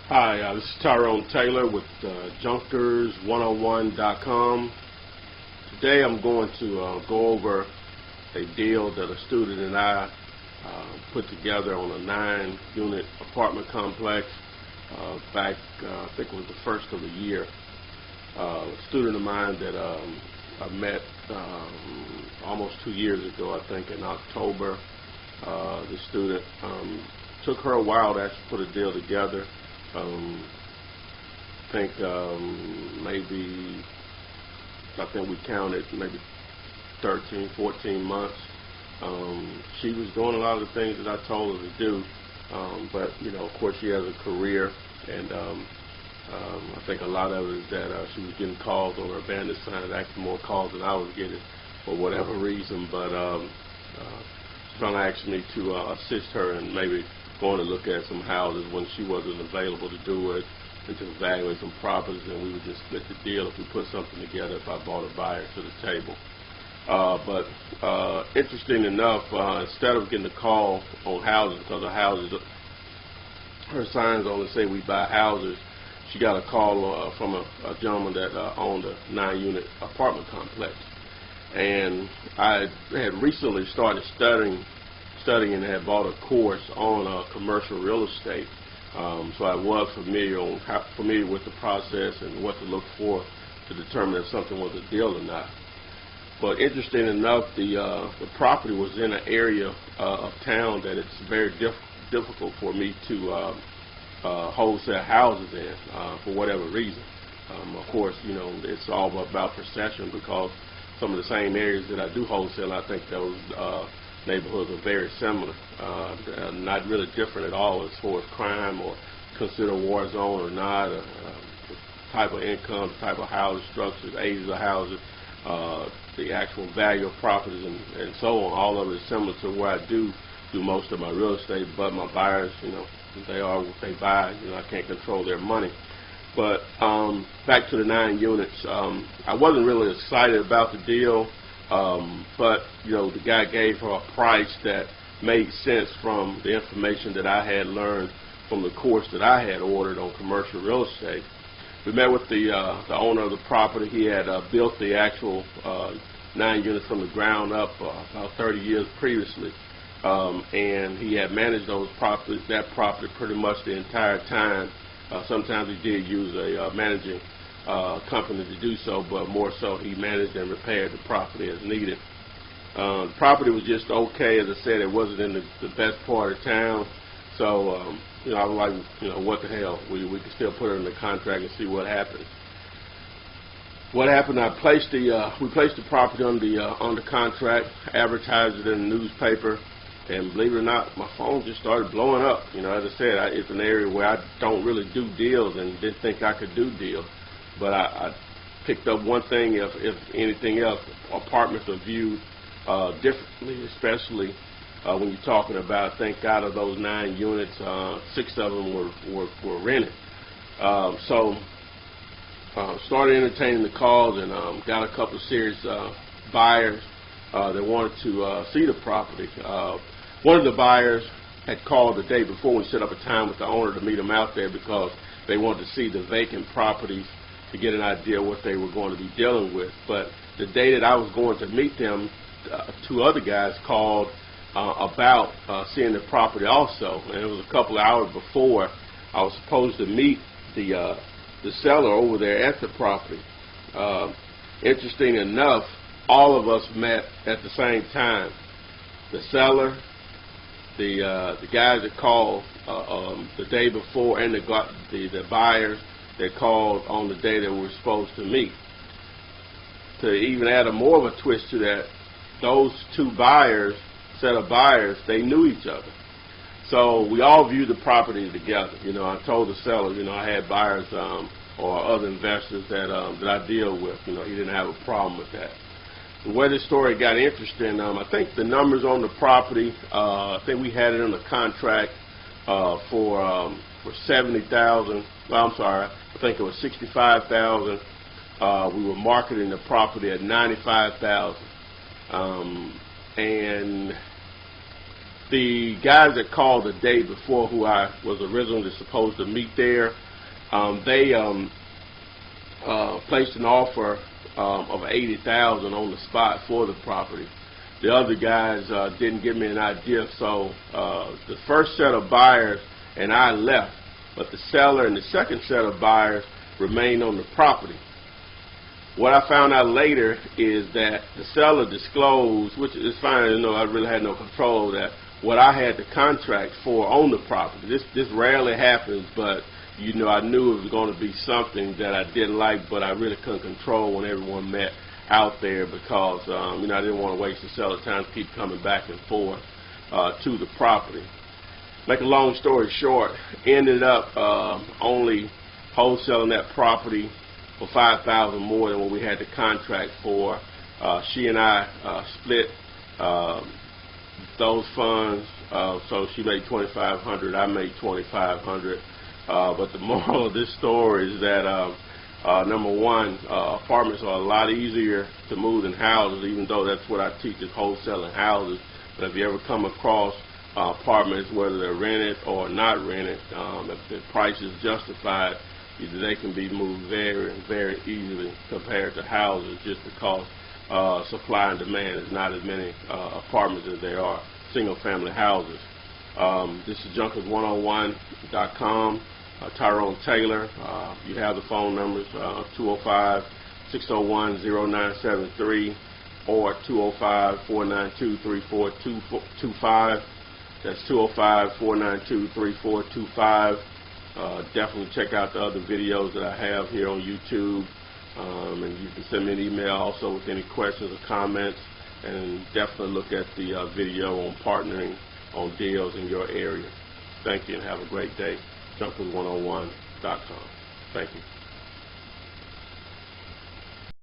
Hi, this is Tyrone Taylor with Junkers101.com. Today I'm going to go over a deal that a student and I put together on a 9-unit apartment complex back, I think it was the first of the year. A student of mine that I met almost 2 years ago, I think in October. The student took her a while to actually put a deal together. I think we counted maybe 13, 14 months. She was doing a lot of the things that I told her to do, but of course she has a career, and I think a lot of it is that she was getting calls on her abandoned sign, actually more calls than I was getting for whatever reason, but she's trying to ask me to assist her in maybe going to look at some houses when she wasn't available to do it, and to evaluate some properties, and we would just split the deal if we put something together, if I brought a buyer to the table. But interesting enough, instead of getting a call on houses, because the houses, her signs only say we buy houses, she got a call from a gentleman that owned a 9-unit apartment complex. And I had recently started studying and had bought a course on commercial real estate, so I was familiar with the process and what to look for to determine if something was a deal or not. But interesting enough, the property was in an area of town that it's very difficult for me to wholesale houses in for whatever reason. Of course, it's all about perception, because some of the same areas that I do wholesale, I think those neighborhoods are very similar, not really different at all as far as crime or considered war zone or not, the type of income, the type of housing structures, ages of houses, the actual value of properties, and so on. All of it is similar to where I do most of my real estate, but my buyers, they are what they buy. I can't control their money. But back to the 9 units, I wasn't really excited about the deal. But the guy gave her a price that made sense from the information that I had learned from the course that I had ordered on commercial real estate. We met with the owner of the property. He had built the actual 9 units from the ground up about 30 years previously, and he had managed that property pretty much the entire time. Sometimes he did use a managing company to do so, but more so he managed and repaired the property as needed. The property was just okay. As I said, it wasn't in the best part of town, so I was like, what the hell, we can still put it in the contract and see what happens. What happened, we placed the property on the contract, advertised it in the newspaper, and believe it or not, my phone just started blowing up. As I said, it's an area where I don't really do deals and didn't think I could do deals. But I picked up one thing, if anything else, apartments are viewed differently, especially when you're talking about, I think out of those 9 units, 6 of them were rented. So started entertaining the calls, and got a couple of serious buyers that wanted to see the property. One of the buyers had called the day before. We set up a time with the owner to meet him out there because they wanted to see the vacant properties to get an idea of what they were going to be dealing with. But the day that I was going to meet them, 2 other guys called about seeing the property also, and it was a couple of hours before I was supposed to meet the seller over there at the property. Interesting enough, all of us met at the same time. The seller, the guys that called the day before, and the buyers that called on the day that we were supposed to meet. To even add more of a twist to that, those 2 set of buyers, they knew each other. So we all viewed the property together. I told the seller, I had buyers or other investors that I deal with. He didn't have a problem with that. The way this story got interesting, I think the numbers on the property, I think we had it in the contract for $70,000. Well, I'm sorry, I think it was $65,000. We were marketing the property at $95,000, and The guys that called the day before, who I was originally supposed to meet there, they placed an offer of $80,000 on the spot for the property. The other guys didn't give me an idea, so the first set of buyers and I left, but the seller and the second set of buyers remained on the property. What I found out later is that the seller disclosed, which is fine, you know, I really had no control of that, what I had the contract for on the property. This rarely happens, but you know, I knew it was going to be something that I didn't like, but I really couldn't control when everyone met out there, because you know, I didn't want to waste the seller's time to keep coming back and forth to the property. Make a long story short, ended up only wholesaling that property for $5,000 more than what we had the contract for. She and I split those funds, so she made $2,500, I made $2,500. But the moral of this story is that number one, apartments are a lot easier to move than houses, even though that's what I teach, is wholesaling houses. But if you ever come across apartments, whether they're rented or not rented, if the price is justified, they can be moved very, very easily compared to houses, just because supply and demand is not as many apartments as there are single-family houses. This is Junkers101.com. Tyrone Taylor. You have the phone numbers 205-601-0973 or 205-492-3425. That's 205-492-3425. Definitely check out the other videos that I have here on YouTube, and you can send me an email also with any questions or comments, and definitely look at the video on partnering on deals in your area. Thank you and have a great day. Junkers101.com. Thank you.